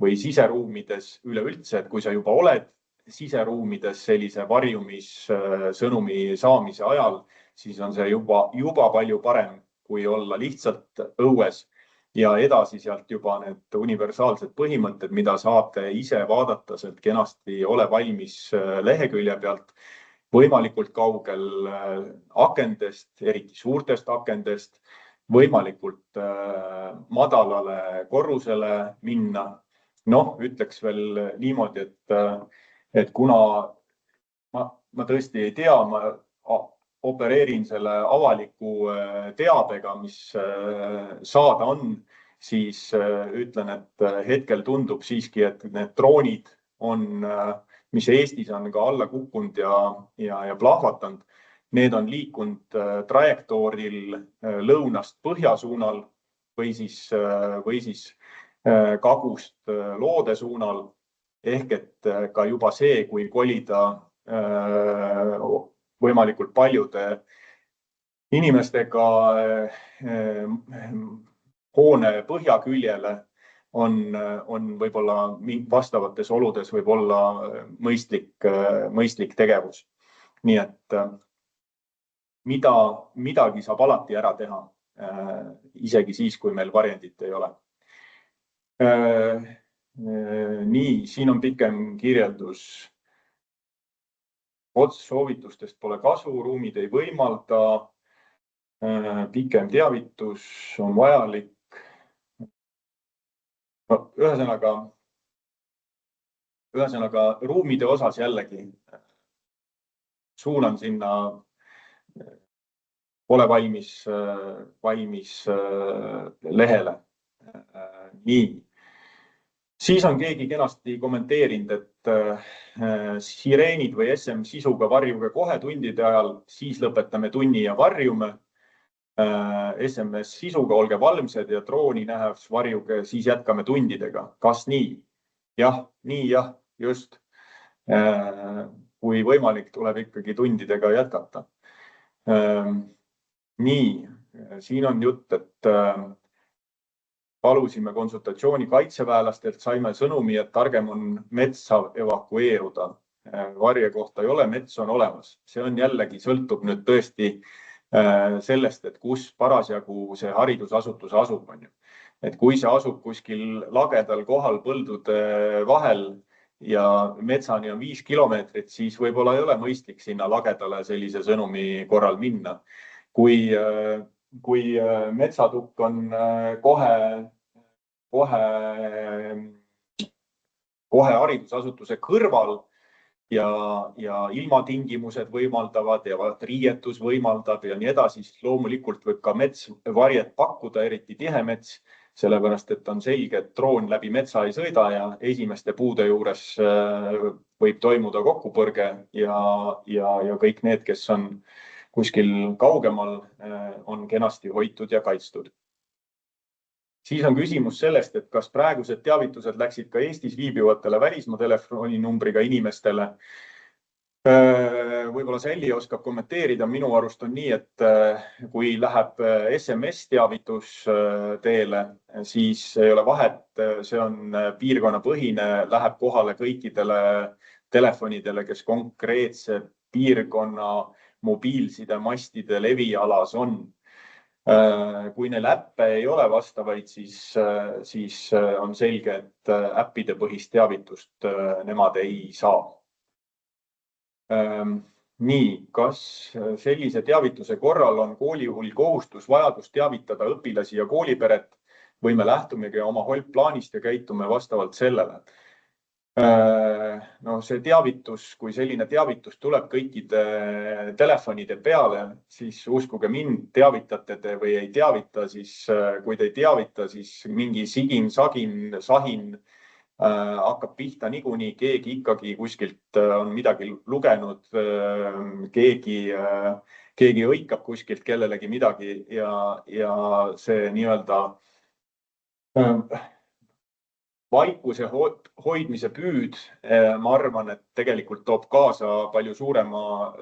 või siseruumides üleüldse, et kui sa juba oled siseruumides sellise varjumissõnumi saamise ajal, siis on see juba palju parem, kui olla lihtsalt õues ja edasi sealt juba need universaalsed põhimõtted, mida saate ise vaadata sealt kenasti Ole valmis lehekülje pealt, võimalikult kaugel akendest, eriti suurtest akendest, võimalikult madalale korrusele minna. Noh, ütleks veel niimoodi, et kuna ma tõesti ei tea, ma opereerin selle avaliku teabega, mis saada on, siis ütlen, et hetkel tundub siiski, et need droonid on, mis Eestis on ka alla kukkunud ja plahvatanud, need on liikunud trajektooril lõunast põhja suunal või siis kagust loode suunal. Ehk et ka juba see, kui kolida võimalikult paljude inimestega hoone põhjaküljele on võib-olla vastavates oludes võib-olla mõistlik tegevus. Nii et midagi saab alati ära teha, isegi siis, kui meil varjendit ei ole. Nii, siin on pikem kirjeldus. Soovitustest pole kasu, ruumid ei võimalda. Pikem teavitus on vajalik. Ühesõnaga ruumide osas jällegi suunan sinna Ole valmis lehele. Nii. Siis on keegi kenasti kommenteerinud, et sireenid või SM sisuga varjuge kohe tundide ajal, siis lõpetame tunni ja varjume. SMS sisuga olge valmsed ja drooni nähes varjuge, siis jätkame tundidega. Kas nii? Jah, nii jah, just. Kui võimalik, tuleb ikkagi tundidega jätkata. Nii, siin on jutt, et palusime konsultatsiooni kaitseväelastelt, saime sõnumi, et targem on metsa evakueeruda. Varje kohta ei ole, mets on olemas. See on jällegi sõltub nüüd tõesti sellest, et kus parasjagu see haridusasutus asub. Et kui see asub kuskil lagedal kohal põldude vahel ja metsani on 5 kilomeetrit, siis võib-olla ei ole mõistlik sinna lagedale sellise sõnumi korral minna. Kui metsatukk on kohe haridusasutuse kõrval ja ilmatingimused võimaldavad ja riietus võimaldab ja nii edasi, siis loomulikult võib ka mets varjet pakkuda, eriti tihe mets, sellepärast et on selge, et droon läbi metsa ei sõida ja esimeste puude juures võib toimuda kokkupõrge ja kõik need, kes on kuskil kaugemal, on kenasti hoitud ja kaitstud. Siis on küsimus sellest, et kas praegused teavitused läksid ka Eestis viibivatele välismaa telefoninumbriga inimestele. Võib-olla Selli oskab kommenteerida. Minu arust on nii, et kui läheb SMS teavitus teele, siis ei ole vahet, see on piirkonnapõhine, läheb kohale kõikidele telefonidele, kes konkreetse piirkonna mobiilsidemastide levialas on. Kui neil äppe ei ole vastavaid, siis on selge, et äppide põhist teavitust nemad ei saa. Nii, kas sellise teavituse korral on koolijuhil kohustus vajadus teavitada õpilasi ja kooliperet või me lähtumegi oma holdplaanist ja käitume vastavalt sellele? No see teavitus, kui selline teavitus tuleb kõikide telefonide peale, siis uskuge mind, teavitate te või ei teavita, siis kui te ei teavita, siis mingi sigin, sahin hakkab pihta niikuinii, keegi ikkagi kuskilt on midagi lugenud, keegi õikab kuskilt kellelegi midagi ja see nii-öelda vaikuse hoidmise püüd, ma arvan, et tegelikult toob kaasa palju suurema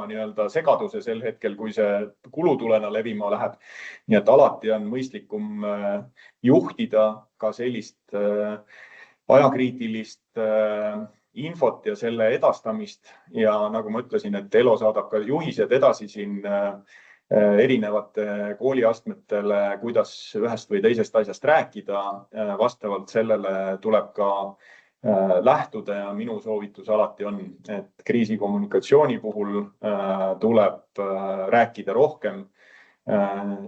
nii-öelda segaduse sel hetkel, kui see kulutulena levima läheb. Nii et alati on mõistlikum juhtida ka sellist ajakriitilist infot ja selle edastamist. Ja nagu ma ütlesin, et ELO saadab ka juhised edasi siin erinevate kooliastmetele, kuidas ühest või teisest asjast rääkida. Vastavalt sellele tuleb ka lähtuda ja minu soovitus alati on, et kriisikommunikatsiooni puhul tuleb rääkida rohkem,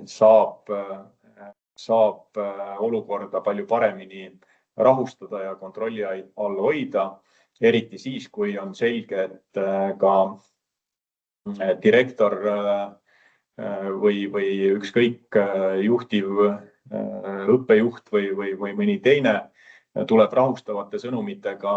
saab olukorda palju paremini rahustada ja kontrolli all hoida, eriti siis, kui on selge, et ka direktor või ükskõik juhtiv õppejuht või mõni teine tuleb rahustavate sõnumitega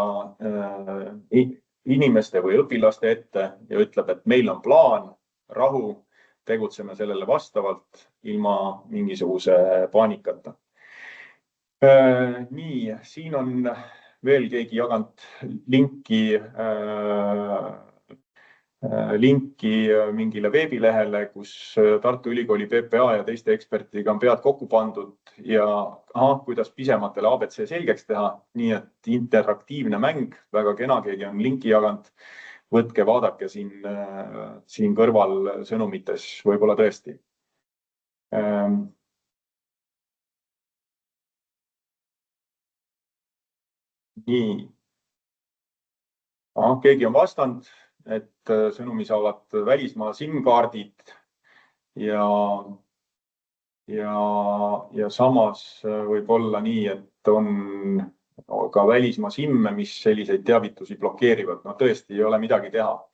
inimeste või õpilaste ette ja ütleb, et meil on plaan, rahu, tegutseme sellele vastavalt ilma mingisuguse paanikata. Nii, siin on veel keegi jaganud linki mingile veebilehele, kus Tartu Ülikooli PPA ja teiste ekspertiga on pead kokku pandud ja kuidas pisematele ABC selgeks teha. Nii et interaktiivne mäng, väga kena, keegi on linki jaganud. Võtke, vaadake siin kõrval sõnumites võib-olla tõesti. Nii. Keegi on vastanud, et sõnumi saavad välismaa SIM-kaardid ja samas võib olla nii, et on ka välismaa SIM-e, mis selliseid teavitusi blokeerivad. No tõesti ei ole midagi teha.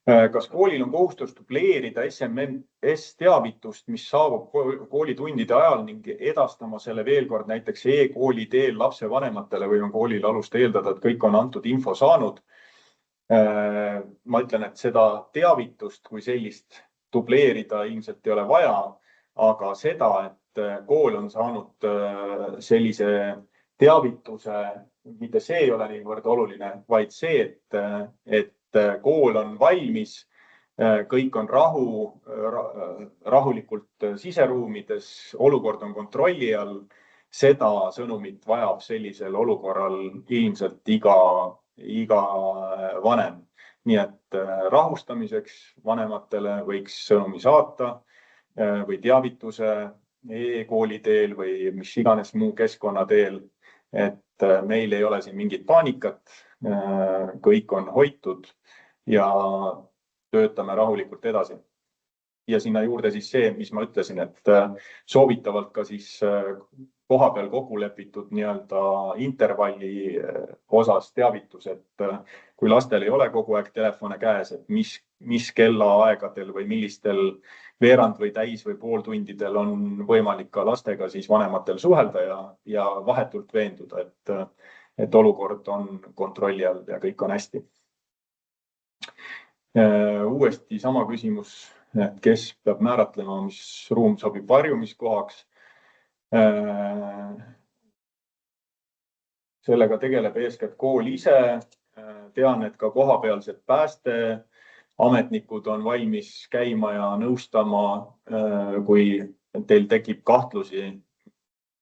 Kas koolil on kohustus dubleerida SMS-teavitust, mis saabub koolitundide ajal ning edastama selle veel kord näiteks e-kooli teel lapsevanematele või on koolil alust eeldada, et kõik on antud info saanud? Ma ütlen, et seda teavitust kui sellist dubleerida ilmselt ei ole vaja, aga seda, et kool on saanud sellise teavituse, mitte see ei ole niivõrd oluline, vaid see, et kool on valmis, kõik on rahulikult siseruumides, olukord on kontrolli all, seda sõnumit vajab sellisel olukorral ilmselt iga vanem. Nii et rahustamiseks vanematele võiks sõnumi saata või teavituse e-kooli teel või mis iganes muu keskkonna teel, et meil ei ole siin mingit paanikat, kõik on hoitud ja töötame rahulikult edasi. Ja sinna juurde siis see, mis ma ütlesin, et soovitavalt ka siis kohapeal kokku lepitud nii-öelda intervalli osas teavitus, et kui lastel ei ole kogu aeg telefone käes, et mis kellaaegadel või millistel veerand või täis või pooltundidel on võimalik ka lastega siis vanematel suhelda ja vahetult veenduda, et olukord on kontrolli all ja kõik on hästi. Uuesti sama küsimus, et kes peab määratlema, mis ruum sobib varjumiskohaks. Sellega tegeleb eeskätt kool ise. Tean, et ka kohapealsed päästeametnikud on valmis käima ja nõustama, kui teil tekib kahtlusi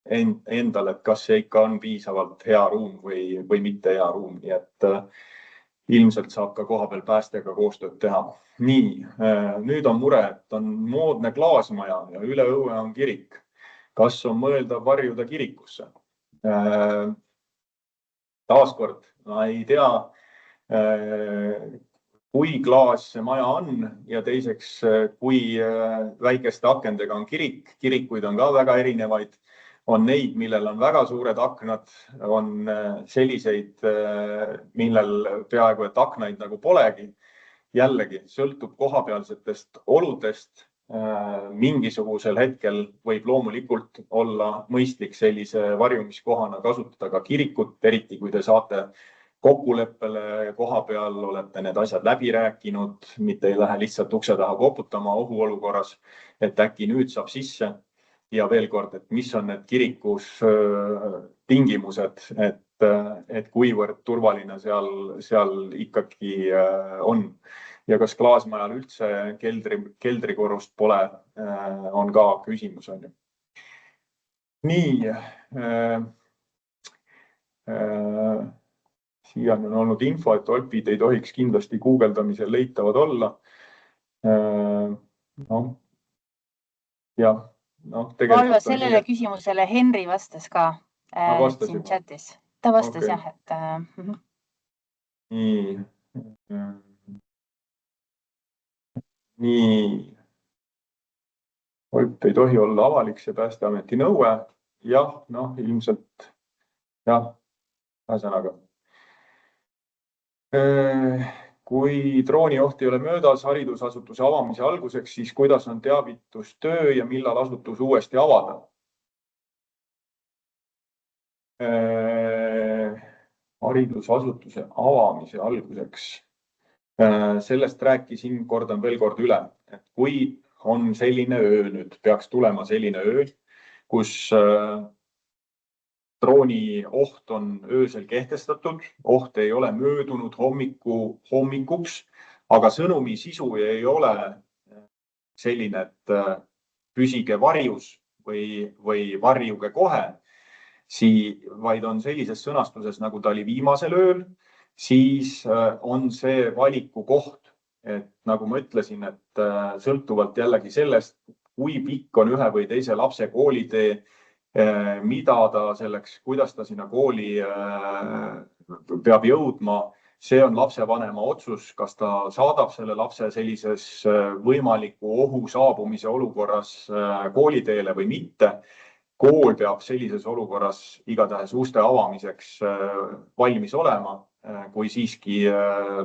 endal, et kas see ikka on piisavalt hea ruum või mitte hea ruum. Nii et ilmselt saab ka kohapeal päästega koostööd teha. Nii, nüüd on mure, et on moodne klaasmaja ja üle õue on kirik. Kas on mõeldav varjuda kirikusse? Taaskord, ma ei tea, kui klaas see maja on ja teiseks, kui väikeste akendega on kirik. Kirikuid on ka väga erinevaid. On neid, millel on väga suured aknad, on selliseid, millel peaaegu et aknaid nagu polegi. Jällegi, sõltub kohapealsetest oludest. Mingisugusel hetkel võib loomulikult olla mõistlik sellise varjumiskohana kasutada ka kirikut, eriti kui te saate kokkuleppele koha peal, olete need asjad läbi rääkinud, mitte ei lähe lihtsalt ukse taha koputama ohuolukorras, et äkki nüüd saab sisse. ja veel kord, et mis on need kirikus tingimused, et kuivõrd turvaline seal ikkagi on. Ja kas klaasmajal üldse keldrikorrust pole, on ka küsimus. Nii, siiani on olnud info, et olpid ei tohiks kindlasti guugeldamisel leitavad olla. Valvo, sellele küsimusele Henri vastas ka siin chatis. Ta vastas jah, et... Nii. Olp ei tohi olla avalik, see Päästeameti nõue. Jah, ilmselt, jah, ühesõnaga. Kui droonioht ei ole möödas haridusasutuse avamise alguseks, siis kuidas on teavitustöö ja millal asutus uuesti avada? Haridusasutuse avamise alguseks. Sellest rääkisin, kordan veel kord üle, et kui on selline öö nüüd, peaks tulema selline öö, kus drooni oht on öösel kehtestatud, oht ei ole möödunud hommikuks, aga sõnumi sisu ei ole selline, et püsige varjus või varjuge kohe, vaid on sellises sõnastuses, nagu ta oli viimasel ööl, siis on see valiku koht. Et nagu ma ütlesin, et sõltuvalt jällegi sellest, kui pikk on ühe või teise lapse koolitee, mida ta selleks, kuidas ta sinna kooli peab jõudma, see on lapsevanema otsus, kas ta saadab selle lapse sellises võimaliku ohu saabumise olukorras kooliteele või mitte. Kool peab sellises olukorras igatahes uste avamiseks valmis olema, kui siiski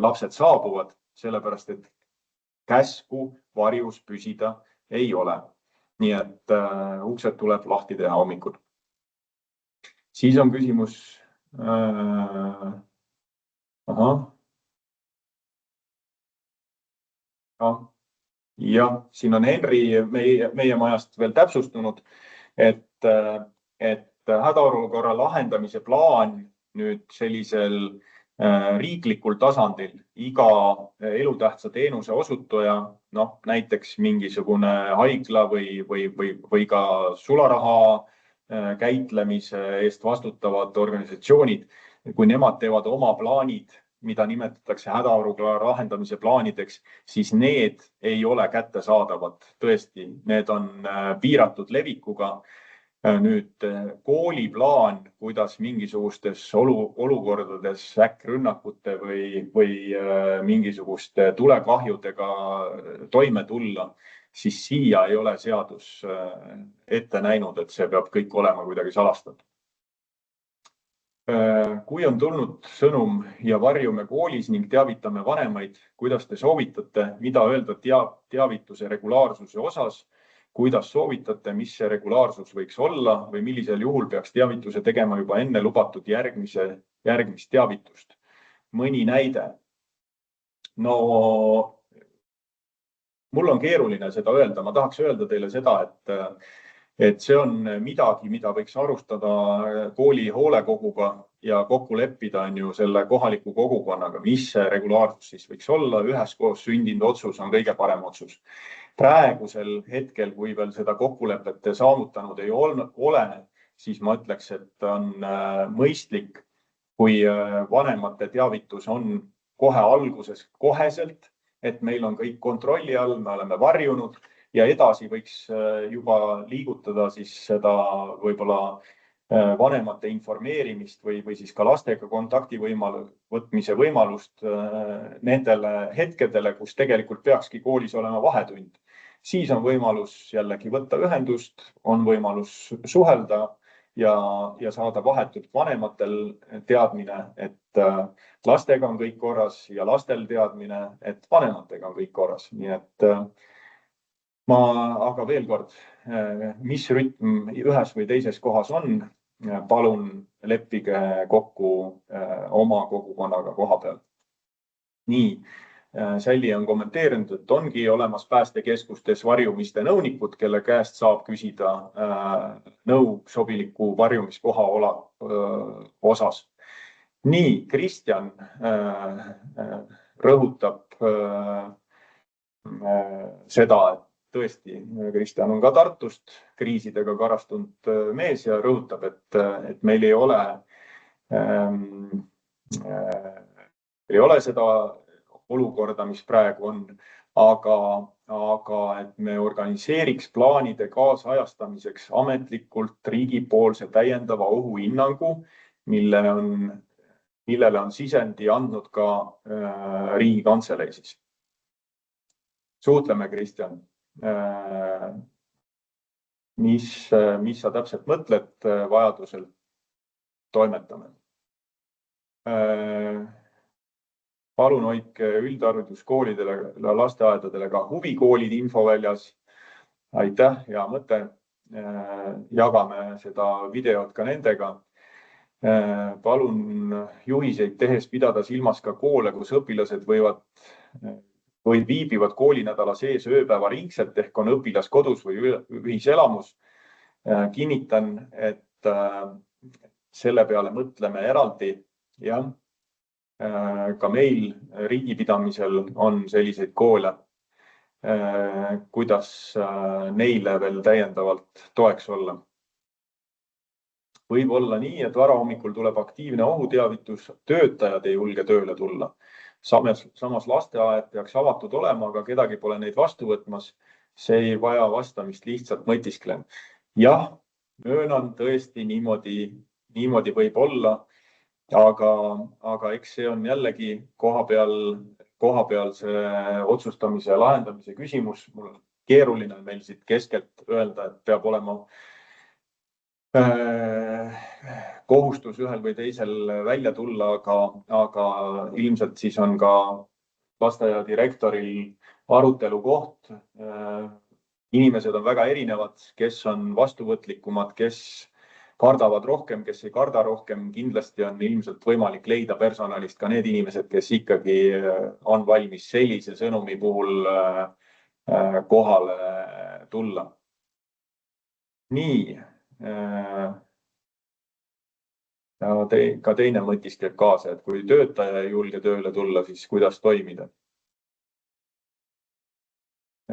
lapsed saabuvad, sellepärast, et käsku varjus püsida ei ole. Nii et uksed tuleb lahti teha hommikul. Siis on küsimus... Ja siin on Henri meie majast veel täpsustunud, et hädaolukorra lahendamise plaan nüüd sellisel riiklikul tasandil iga elutähtsa teenuse osutaja, näiteks mingisugune haigla või ka sularaha käitlemise eest vastutavad organisatsioonid, kui nemad teevad oma plaanid, mida nimetatakse hädaolukorra lahendamise plaanideks, siis need ei ole kättesaadavad. Tõesti, need on piiratud levikuga. Nüüd kooliplaan, kuidas mingisugustes olukordades äkkrünnakute või mingisuguste tulekahjudega toime tulla, siis siia ei ole seadus ette näinud, et see peab kõik olema kuidagi salastatud. Kui on tulnud sõnum ja varjume koolis ning teavitame vanemaid, kuidas te soovitate, mida öelda teavituse regulaarsuse osas, kuidas soovitate, mis see regulaarsus võiks olla või millisel juhul peaks teavituse tegema juba enne lubatud järgmist teavitust. Mõni näide. No, mul on keeruline seda öelda. Ma tahaks öelda teile seda, et see on midagi, mida võiks arustada kooli hoolekoguga ja kokku leppida on ju selle kohaliku kogukonnaga, mis see regulaarsus siis võiks olla. Üheskoos sündinud otsus on kõige parem otsus. Praegusel hetkel, kui veel seda kokkulepet saavutanud ei ole, siis ma ütleks, et on mõistlik, kui vanemate teavitus on kohe alguses koheselt, et meil on kõik kontrolli all, me oleme varjunud ja edasi võiks juba liigutada siis seda võib-olla vanemate informeerimist või siis ka lastega kontakti võtmise võimalust nendele hetkedele, kus tegelikult peakski koolis olema vahetund. Siis on võimalus jällegi võtta ühendust, on võimalus suhelda ja saada vahetult vanematel teadmine, et lastega on kõik korras ja lastel teadmine, et vanematega on kõik korras. Nii et aga veel kord, mis rütm ühes või teises kohas on, palun leppige kokku oma kogukonnaga koha peal. Nii, Sälli on kommenteerinud, et ongi olemas päästekeskustes varjumiste nõunikud, kelle käest saab küsida nõu sobiliku varjumiskoha osas. Nii, Kristjan rõhutab seda, et tõesti, Kristjan on ka Tartust kriisidega karastunud mees ja rõhutab, et meil ei ole seda olukorda, mis praegu on, aga et me organiseeriks plaanide kaasajastamiseks ametlikult riigipoolse täiendava ohuhinnangu, millele on sisendi andnud ka Riigikantselei siis. Suhtleme, Kristjan. Mis sa täpselt mõtled, vajadusel toimetame. Palun hoidke üldhariduskoolidele ja lasteaedadele ka huvikoolid infoväljas. Aitäh, hea mõte. Jagame seda videot ka nendega. Palun juhiseid tehes pidada silmas ka koole, kus õpilased viibivad koolinädala sees ööpäeva ringselt ehk on õpilas kodus või ühiselamus. Kinnitan, et selle peale mõtleme eraldi. Jah. Ka meil riigipidamisel on selliseid koole, kuidas neile veel täiendavalt toeks olla. Võib olla nii, et varahommikul tuleb aktiivne ohuteavitus, töötajad ei julge tööle tulla. Samas lasteaed peaks avatud olema, aga kedagi pole neid vastu võtmas. See ei vaja vastamist, lihtsalt mõtisklen. Jah, möönan tõesti niimoodi võib olla. Aga eks see on jällegi kohapealse otsustamise ja lahendamise küsimus. Mul on keeruline meil siit keskelt öelda, et peab olema kohustus ühel või teisel välja tulla, aga ilmselt siis on ka lasteaia direktoril arutelu koht. Inimesed on väga erinevad, kes on vastuvõtlikumad, kes kardavad rohkem, kes ei karda rohkem. Kindlasti on ilmselt võimalik leida personalist ka need inimesed, kes ikkagi on valmis sellise sõnumi puhul kohale tulla. Nii. Ka teine mõtiskleb kaasa, et kui töötaja ei julge tööle tulla, siis kuidas toimida.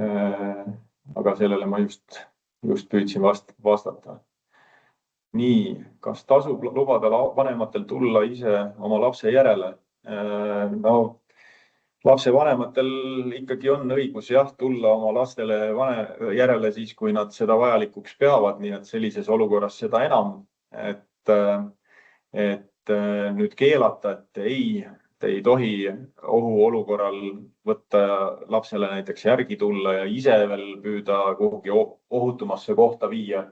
Aga sellele ma just püüdsin vastata. Nii, kas tasub lubada vanematel tulla ise oma lapse järele? Lapse vanematel ikkagi on õigus tulla oma lastele järele siis, kui nad seda vajalikuks peavad, nii et sellises olukorras seda enam, et nüüd keelata, et ei tohi ohuolukorral võtta lapsele näiteks järgi tulla ja ise veel püüda kuhugi ohutumasse kohta viia.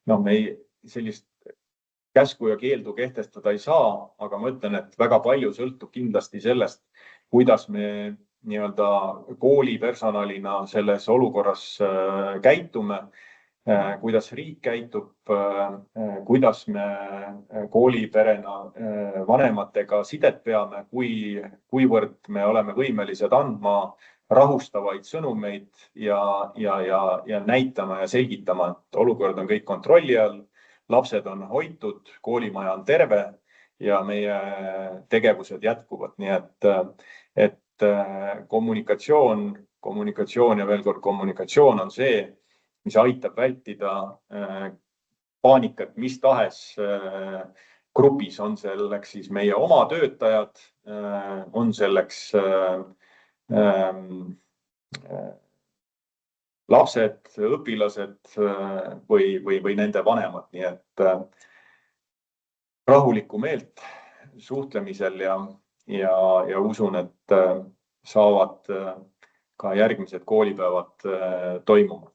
Me sellist käsku ja keeldu kehtestada ei saa, aga ma ütlen, et väga palju sõltub kindlasti sellest, kuidas me koolipersonalina selles olukorras käitume, kuidas riik käitub, kuidas me kooliperena vanematega sidet peame, kuivõrd me oleme võimelised andma rahustavaid sõnumeid ja näitama ja selgitama, et olukord on kõik kontrolli all, lapsed on hoitud, koolimaja on terve ja meie tegevused jätkuvad. Nii et kommunikatsioon ja veel kord kommunikatsioon on see, mis aitab vältida paanikat mis tahes grupis, on selleks siis meie oma töötajad, on selleks lapsed, õpilased või nende vanemad. Nii et rahulikku meelt suhtlemisel ja usun, et saavad ka järgmised koolipäevad toimuma.